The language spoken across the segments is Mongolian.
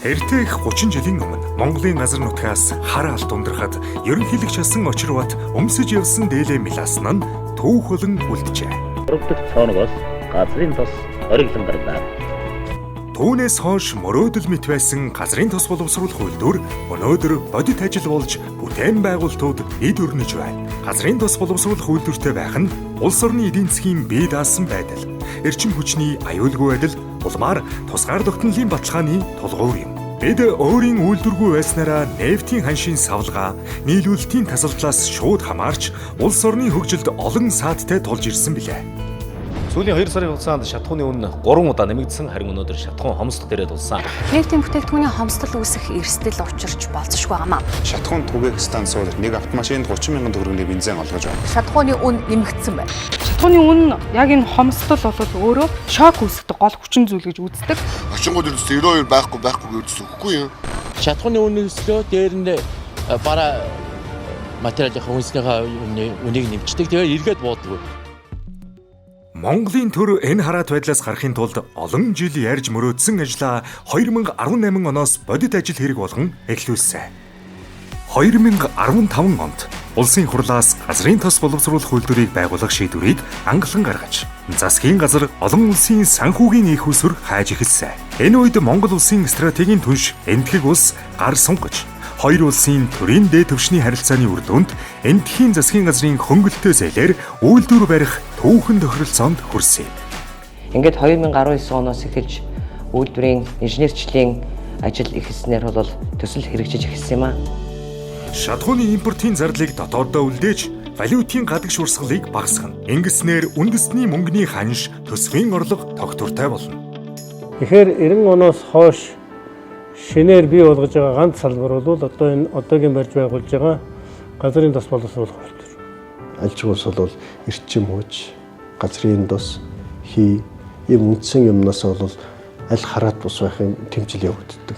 Эртэх 30 жилийн өмнө Монголын газар нутгаас хар алт ундрахад ерөнхийлөгч асан очирват өмсөж явсан дээлээ миласан нь түүх болон үлджээ. Урагдаг цооногоос газрын тос хориглон гарлаа. Түүнээс хойш мөрөөдөл мэт байсан газрын тос боловсруулах үйлдвэр өнөөдөр бодит ажил болж бүтээн байгуулалтууд эд өрнөж байна. Газрын тос боловсруулах үйлдвэртэй байх нь улс орны эдийн засгийн бие даасан байдал, эрчим хүчний аюулгүй байдал, улмаар тусгаар тогтнолын баталгааны тулгуур юм. Бид өөрийн үйлдвэргүй байснараа нефтийн ханшийн савлгаа, нийлүүлэлтийн тасалдлаас шууд хамаарч улс орны хөгжилд олон сааттай тулж ирсэн билээ. Сүүлийн 2 сарын хугацаанд шатхууны үн 3 удаа нэмэгдсэн, харин өнөөдөр шатхуун хомсдох дээрээ тулсан. Нефтийн бүтээгдэхүүний хомсдол үүсэх эрсдэл учирч болцсошгүй байнамаа. Шатхуун түгээх станцууд нэг автомашинд 30 мянган төгрөгийн бензин олгож байна. Шатхууны үн нэмэгдсэн байна. Шатхууны үн яг энэ хомсдол болол өөрөө шок үүсгдэг гол хүчин зүйл гэж үздэг. Очингууд ерөөсөө 92 байхгүй гэж үгүй юм. Шатхууны үнийн өслөө дээрэндээ бараа материалын хүнсний үнийг нэмждэг. Тэгээ эргээд бууддаг. Монголын төр энэ хараат байдлаас гарахын тулд олон жил ярьж мөрөөдсөн ажлаа 2018 оноос бодит ажил хэрэг болгон эхлүүлсэн. 2015 онд улсын хурлаас газрын тос боловсруулах үйлдвэрийг байгуулах шийдвэрийг англан гаргаж, засгийн газар олон улсын санхүүгийн их усүр хайж эхэлсэн. Энэ үед Монгол улсын стратегийн түнш энэтхэг улс гар сунгаж, хоёр улсын төрийн дээд түвшний харилцааны үр дүнд энэтхийн засгийн газрын хөнгөлөлтөө зээлээр үйлдвэр барих түүхэн тохиролцоонд хүрсэн. Ингээд 2019 оноос эхэлж үйлдвэрийн инженерчлэлийн ажил эхэлснээр бол төсөл хэрэгжиж эхэлсэн юм а. Шатхууны импортын зардлыг дотооддоо үлдээж, валютын гадаг шуурсгалыг багасгана. Ингэснээр үндэсний мөнгөний ханш төсвийн орлого тогтвортой болно. Тэгэхээр 90 оноос хойш шинээр бий болгож байгаа ганц салбар бол одоо энэ одоогийн барьж байгуулж байгаа газрын тос боловсруулах үйлдвэр. Альч улс бол эрчим хүч, газрын тос, хий ийм үндсэн юмнаас бол аль хараат бус байхын тэмцэл явагддаг.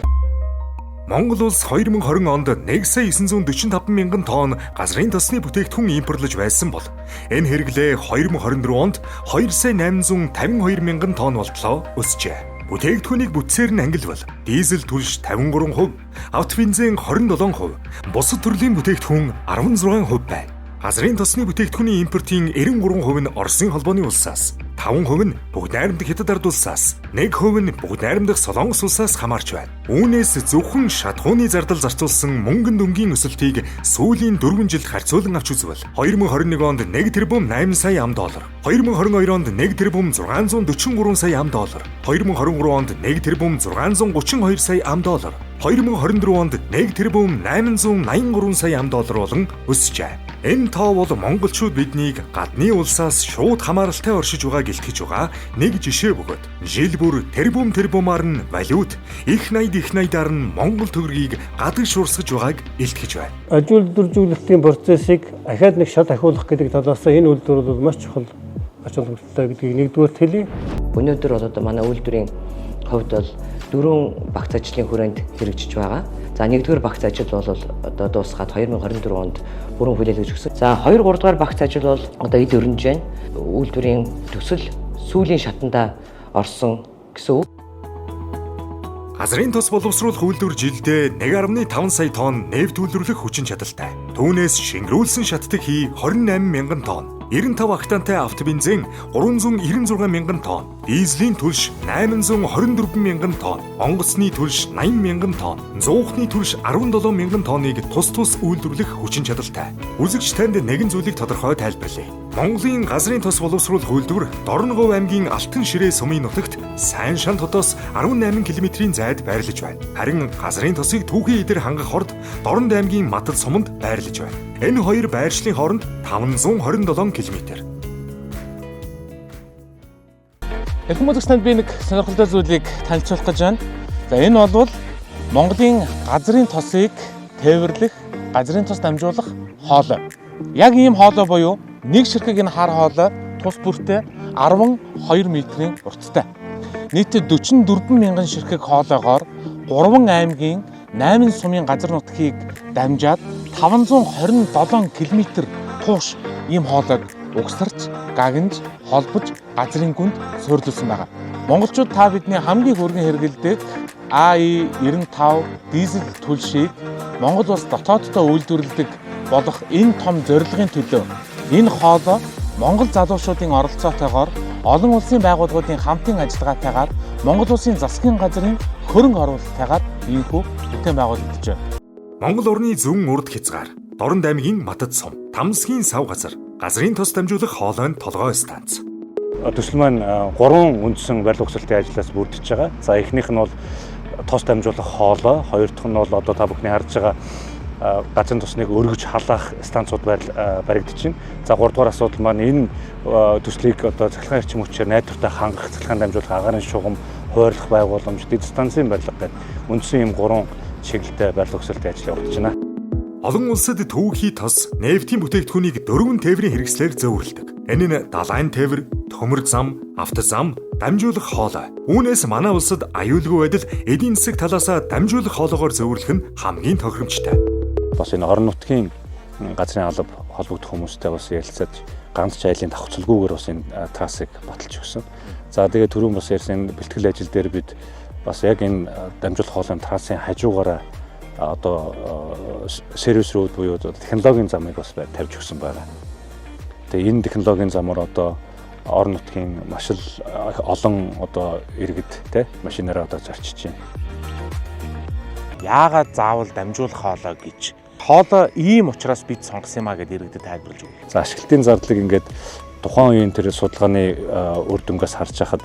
Монгол улс 2020 онд 1,945 мянган тонн газрын тосны бүтээгдэхүүн импортлож байсан бол энэ хэрэглээ 2024 онд 2,852 мянган тонн болтлоо өсжээ. Бүтээгдэхүүнийг бүтсээр нь ангилвал дизель түлш 53%, автобензин 27%, бусад төрлийн бүтээгдэхүүн 16% байна. Газрын тосны бүтээгдэхүүний импортын 93% нь Оросын холбооны улсаас, 5% нь Бүгд найрамдах Хятад ард улсаас, 1% нь Бүгд найрамдах Солонгос улсаас хамаарч байна. Үүнээс зөвхөн шатхууны зардал зарцуулсан мөнгөн дүнгийн өсөлтийг сүүлийн 4 жилд харьцуулан авч үзвэл 2021 онд 1 тэрбум 8 сая ам.доллар, 2022 онд 1 тэрбум 643 сая ам.доллар, 2023 онд 1 тэрбум 632 сая ам.доллар, 2024 онд 1 тэрбум 883 сая ам.доллар болон өсжээ. Энэ тоо бол монголчууд биднийг гадны улсаас шууд хамааралтай оршиж байгааг илтгэж байгаа нэг жишээ бөгөөд жил бүр тэрбумаар нь валют, их найдаар нь монгол төгрөгийг гадаг шуурсгаж байгааг илтгэж байна. Ажил үйлдвэрлэлийн процессыг ахаад нэг шат ахиулах гэдэг талаас энэ үйлдвэр бол маш чухал ач холбогдолтой гэдгийг нэгдүгээр хэлье. Өнөөдөр бол одоо манай үйлдвэрийн хувьд бол 4 багц ажлын хүрээнд хэрэгжиж байгаа. За нэгдүгээр багц ажил бол одоо дуусгаад 2024 онд бүрэн хүлээлгэж өгсөн. За 2 3 дугаар багц ажил бол одоо эд өрнөж байна. Үйлдвэрийн төсөл сүүлийн шатанда орсон гэсэн үг. Газрын тос боловсруулах үйлдвэр жилдээ 1.5 сая тонн нефт үйлдвэрлэх хүчин чадалтай. Түүнээс шингэрүүлсэн шатдаг хий 28 мянган тонн, 95 октантай автобензин 396 мянган тонн, дизелийн түлш 824 мянган тонн, онгоцны түлш 80 мянган тонн, зуухны түлш 17 мянган тонныг тус үйлдвэрлэх хүчин чадалтай. Үзэгч танд нэгэн зүйлийг тодорхой тайлбарлая. Монголын газрын тос боловсруулах үйлдвэр Дорногов аймгийн Алтан ширээ сумын нутагт Сайн шан хотоос 18 км-ийн зайд байрлаж байна. Харин газрын тосыг түүхийн эдэр хангах хорд Дорнод аймгийн Матад суманд байрлаж байна. Энэ хоёр байршлын хооронд 527 км. Эрхэм үзэгчдэд би нэг сонирхолтой зүйлийг танилцуулах гэж байна. За энэ бол Монголын газрын тосыг тээвэрлэх, газрын тос дамжуулах хоолой. Яг ийм хоолой буюу нэг ширхэг энэ хар хоолой тус бүртээ 12 метрийн урттай. Нийтдээ 44 мянган ширхэг хоолойгоор 3 аймгийн 8 сумын газар нутгийг дамжаад 527 км тууш ийм хоолойг угсарч, гагнж, холбож газрын гүнд суурилсан байгаа. Монголчууд та бидний хамгийн хүргэн хэрэгэлдэг АИ-95 дизель түлшийг Монгол улс дотооддоо үйлдвэрлэдэг болох энэ том зорилгын төлөө энэ хоолой Монгол залуучуудын оролцоотойгоор олон улсын байгууллагуудын хамтын ажиллагаатайгаар Монгол улсын засгийн газрын хөрөнгө оруулалтайгаар ийхүү бүтээн байгуулагдаж байна. Монгол орны зүүн урд хязгаар, Дорнод аймгийн Матад сум, Тамсгийн сав газар, газрын тос дамжуулах хоолойн толгой станц. Төсөл маань 3 үндсэн барилга угсралтын ажлаас бүрдэж байгаа. За эхнийх нь бол тос дамжуулах хоолой, хоёр дахь нь бол одоо та бүхний харж байгаа газрын тосныг өргөж халаах станцууд баригдаж байна. За 3 дугаар асуудал маань энэ төслийг одоо цахилгаан эрчим хүчээр найдвартай хангах, цахилгаан дамжуулах агаарын шугам, хойрлох байгууламж, дэд станцын барилга гэдэг үндсэн ийм 3 чиглэлтэй барилга угсралтын ажил явагдаж байна. Олон улсад төвхий тос, нефтийн бүтээгдэхүүнийг 4 тээврийн хэрэгслээр зөвөрлөдөг. Энэ нь далайн тээвэр, төмөр зам, автозам, дамжуулах хоолой. Үүнээс манай улсад аюулгүй байдал эдийн засаг талаасаа дамжуулах хоолойгоор зөвөрлөх нь хамгийн тохиромжтой. Бас энэ орон нутгийн газрын алба холбогдох хүмүүстэй бас ярилцаж ганц ч айлын давхцалгүйгээр бас энэ трассыг баталж өгсөн. За тэгээд түрүүн бас ярьсан бэлтгэл ажил дээр бид бас яг энэ дамжуулах хоолойн трассын хажуугаараа одоо сервис руу буюу технологийн замыг бас тавьж өгсөн байна. Тэгээ энэ технологийн замаар одоо орон нутгийн маш олон одоо иргэд машинаараа одоо зарчиж байна. Яагаад заавал дамжуулах хоолой гэж? Хоолой ийм учраас бид сонгосон юмаа гэдээ иргэдэд тайлбарлаж өгье. За ашиглалтын зардлыг ингээд тухайн үеийн тэр судалгааны үр дүнгээс харж хахад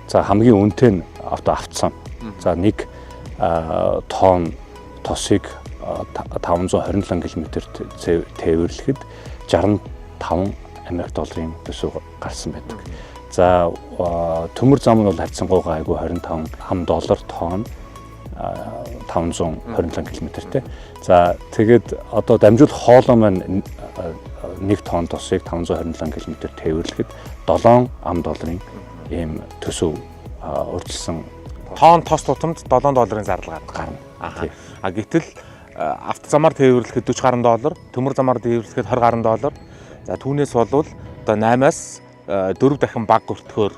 за хамгийн үнэтэй нь автоцом. За 1 тонн тосыг 527 км тээвэрлэхэд 65 Америк долларын төсөв гарсан байдаг. За төмөр зам нь бол харьцангуйгаа айгүй 25 ам доллар тонн 527 км-тэй. За тэгээд одоо дамжуулах хоолой маань 1 тонн тосыг 527 км тээвэрлэхэд 7 ам долларын ийм төсөв урьдчилсан. Тонн тос тутамд 7 долларын зардал гарна. А гэтэл автозамаар тээвэрлэхэд 40 гаруй доллар, төмөр замаар тээвэрлэхэд 20 гаруй доллар. За түүнээс болвол одоо 8-аас 4 дахин бага өртгөөр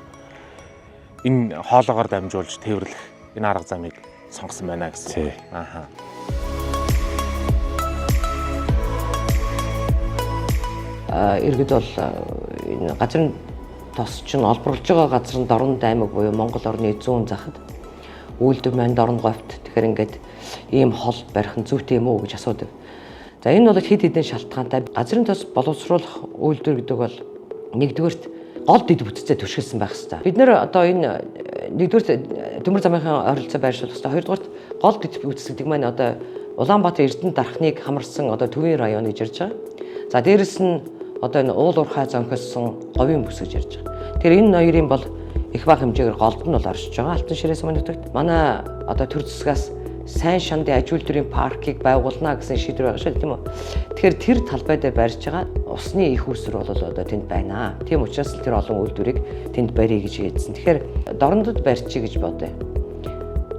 энэ хоолоогоор дамжуулж тээвэрлэх энэ арга замыг сонгосон байна гэсэн. Иргэд бол энэ газрын тос чинь олборлож байгаа газрын Дорнод аймаг буюу Монгол орны зүүн захад үйлдвэр маань Дорнод говьт. Тэгэхээр ингээд ийм хол барих нь зүйтэй юм уу гэж асуудаг. За энэ бол хэд хэдэн шалтгаантай. Газрын тос боловсруулах үйлдвэр гэдэг бол нэгдүгээрт гол дэд бүтцээ түшгэлсэн байх хэрэгтэй. Бид нэр одоо энэ нэгдүгээрт төмөр замынхаа ойролцоо байршуулах хэрэгтэй. Хоёрдугаарт гол дэд бүтц гэдэг маань одоо Улаанбаатар Эрдэнэ дархныг хамарсан одоо Төвийн район гэж ярьж байгаа. За дээрэс нь одоо энэ уул уурхай зонхисон говийн бүс гэж ярьж байгаа. Тэгэхээр энэ хоёрын бол их бага хэмжээгээр голд нь бол оршиж байгаа. Алтан ширээс өмнө нутагт манай одоо төр засгаас сайн шандын аж үйлдвэрийн паркийг байгуулна гэсэн шийдвэр байгаа шүү, тийм үү? Тэгэхээр тэр талбай дээр барьж байгаа усны их үүсвэр бол одоо тэнд байна. Тийм учраас тэр олон үйлдвэрийг тэнд барья гэж хэлсэн. Тэгэхээр Дорнодод барьчих гэж бодъё.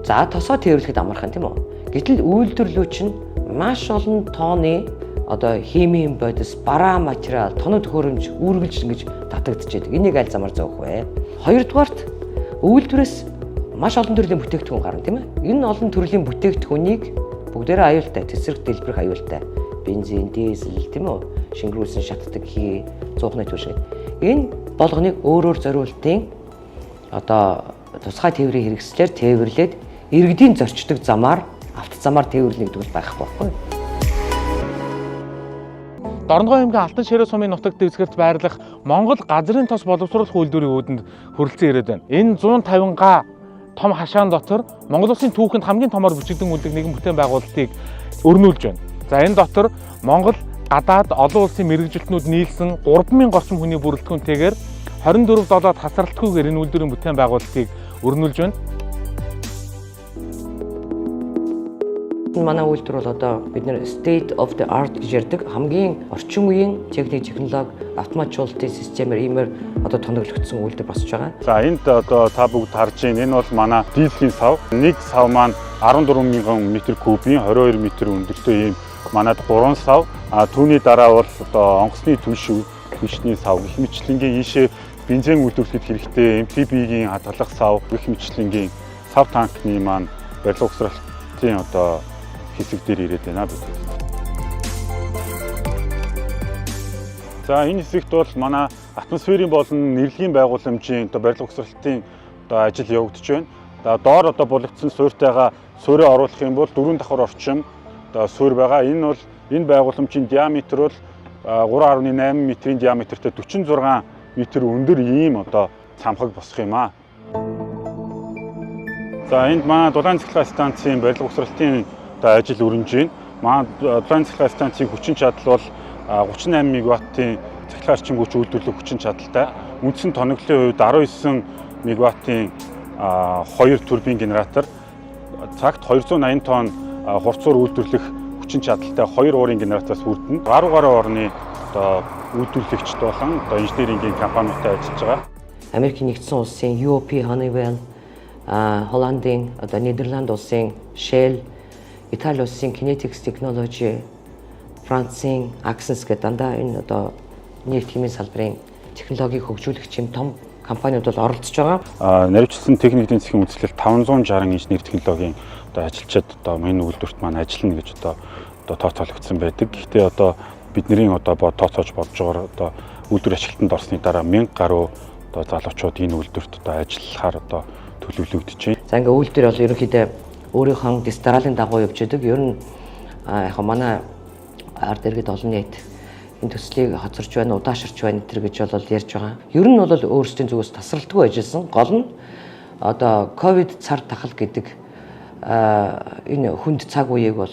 За тосоо тээвэрлэхэд амархан, тийм үү? Гэтэл үйлдвэрлүү чинь маш олон тооны одоо химийн бодис, бараа материал, тоног төхөөрөмж үргэлж ингэж татагдчихэд. Энийг аль замаар зөөх вэ? Хоёрдугаарт үйлдвэрээс маш олон төрлийн бүтээгдэхүүн гарна, тийм ээ. Энэ олон төрлийн бүтээгдэхүүнийг бүгдээрээ аюултай, тесрэг дэлбэрэх аюултай. Бензин, дизель, тийм үү? Шингэрүүлсэн шатдаг хий, зуухны түлшин. Энэ болгоныг өөрөөр зориултын одоо тусгай тээврийн хэрэгслээр тээвэрлээд иргэдийн зорчдог замаар, автозамаар тээвэрлэх гэдэг бол байхгүй байхгүй. Дорнод аймгийн Алтан ширээ сумын нутагт дэвсгэрт байрлах Монгол газрын тос боловсруулах үйлдвэрийн үүдэнд хүрэлцэн ирээд байна. Энэ 150 га том хашаан дотор Монгол улсын түүхэнд хамгийн томоор бүжигдэн үлдэх нэгэн бүтээн байгуулалтыг өрнүүлж байна. За энэ дотор Монгол гадаад олон улсын мэргэжилтнүүд нийлсэн 3000 орчим хүний бүрэлдэхүүнтэйгээр 24 долоод хасралтгүйгээр энэ үйлдвэрийн бүтээн байгуулалтыг өрнүүлж байна. Манай үйлдвэр бол одоо бид нэр state of the art гэж ярьдаг хамгийн орчин үеийн техnoloги автоматжуулалтын системээр иймэр одоо тоноглогдсон үйлдвэр босч байгаа. За энд одоо та бүгд харж байна. Энэ бол манай дизелийн сав. Нэг сав маань 14,000 м3-ийн 22 м өндөртэй ийм манайд 3 сав. Түүний дараа бол одоо онгоцны түлшний сав гэх мэтлэнгийн ийшээ бензин үйлдвэрлэхэд хэрэгтэй MTB-ийн хадгалах сав гэх мэтлэнгийн сав танкны маань барилга угсралтын одоо хэсэг дээр ирээд байна бид. За энэ хэсэгт бол манай атмосферийн болон нэрлэгийн байгууламжийн одоо барилга угсралтын одоо ажил явагдаж байна. Доор одоо булагдсан суурьтайгаа суурийг оруулах юм бол 4 давхар орчим одоо суурь байгаа. Энэ бол энэ байгууламжийн диаметр бол 3.8 метрийн диаметртэй 46 метр өндөр ийм одоо цамхаг босох юм аа. За энд манай дулаан цахилгаан станцын барилга угсралтын одоо ажил өрнөж байна. Манай дулаан цахилгаан станцын хүчин чадал бол 38 мегаваттын цахилгаан орчин хүч үйлдвэрлэх хүчин чадалтай. Үндсэн тоноглолын хувьд 19 мегаваттын 2 турбин генератор, цагт 280 тонн хурцуур үйлдвэрлэх хүчин чадалтай 2 уурын генератороос бүрдэнэ. 10 гаруй орны одоо үйлдвэрлэгчд болон одоо инженерингийн компаниудтай ажиллаж байгаа. Америкийн нэгдсэн улсын UOP, Honeywell, Холландын одоо Нидерланд улсын Shell, Итали улсын Kinetics Technology, Францын Axens гэдэг дандаа энэ одоо нефт хэмжээний салбарын технологиг хөгжүүлэгч юм том компаниуд бол оролцож байгаа. Наривчлсан техник эдийн засгийн үндэслэл 560 инженер технологийн одоо ажилчид одоо энэ үйлдвэрт маань ажиллана гэж одоо тооцоологдсон байдаг. Гэхдээ одоо бидний одоо тооцоож бодож байгаагаар одоо үйлдвэр ашиглалтанд орсны дараа 1000 гаруй одоо залуучууд энэ үйлдвэрт одоо ажиллахаар одоо төлөвлөгдөж байна. За ингээ үйлдвэр бол ерөнхийдөө өөрийнхөө дистралын дагуу явж байдаг. Ер нь яг манай ард иргэд олон нийт энэ төслийг хоцорч байна, удаашрч байна гэж бол ярьж байгаа. Ер нь бол өөрсдийн зүгээс тасралтгүй ажилласан. Гол нь одоо ковид цар тахал гэдэг энэ хүнд цаг үеийг бол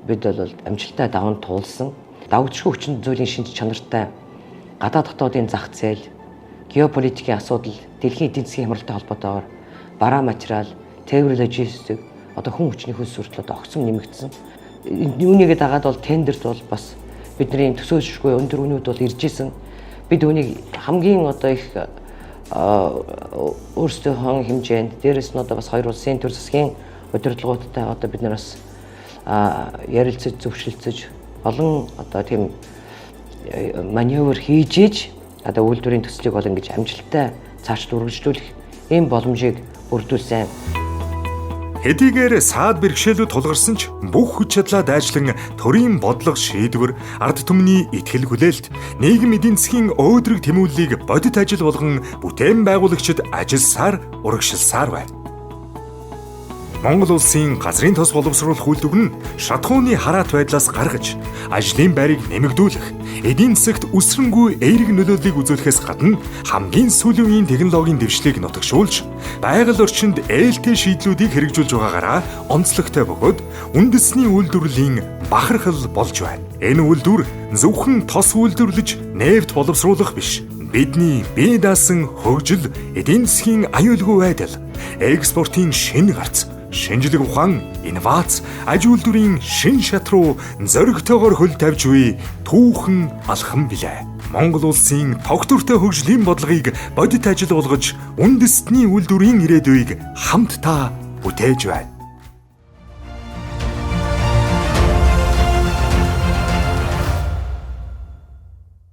бид бол амжилттай даван туулсан. Давагдшгүй хүчин зүйлийн шинж чанартай гадаад дотоодын зах зээл, геополитикийн асуудал, дэлхийн эдийн засгийн хямралтай холбоотойгоор бараа материал, тээвэр логистик, одоо хүн хүчний хөлс хүртэл одоо огцом нэмэгдсэн. Үүнийгээ дагаад бол тендерт бол бас бидний төсөөлшгүй өндөр үнүүд бол ирж исэн. Бид үүнийг хамгийн одоо их өөрсдийнхөө хэмжээнд дээрээс нь одоо бас хоёр улсын төр засгийн удирдлагуудтай одоо бид нар бас ярилцаж зөвшөлдсөж олон одоо тийм маневр хийж иж одоо үйлдвэрийн төслийг бол ингэж амжилттай цааш үргэлжлүүлэх ийм боломжийг бүрдүүлсэн. Хэдийгээр саад бэрхшээлүүд тулгарсан ч бүх хүч чадлаа дайчлан төрийн бодлого шийдвэр, ард түмний итгэл хүлээлт, нийгэм эдийн засгийн өөдрөг тэмүүллийг бодит ажил болгон бүтээн байгуулагчид ажилласаар урагшилсаар байна. Монгол улсын газрын тос боловсруулах үйлдвэр нь шатхууны хараат байдлаас гаргаж, ажлын байрыг нэмэгдүүлэх, эдийн засагт үсрэнгүй эерэг нөлөөллийг үзүүлэхээс гадна хамгийн сүүлийн үеийн технологийн дэвшлиг нутагшуулж, байгаль орчинд ээлтэй шийдлүүдийг хэрэгжүүлж байгаагаараа онцлогтой бөгөөд үндэсний үйлдвэрлэлийн бахархал болж байна. Энэ үйлдвэр зөвхөн тос үйлдвэрлэж нефт боловсруулах биш. Бидний бие даасан хөгжил, эдийн засгийн аюулгүй байдал, экспортын шинэ гарц, шинжлэх ухаан, инновац, аж үйлдвэрийн шин шат руу зоригтойгоор хөл тавьж буй түүхэн алхам билээ. Монгол улсын тогтвортой хөгжлийн бодлогыг бодит ажил болгож үндэстний үйлдвэрийн ирээдүйг хамтдаа бүтээж байна.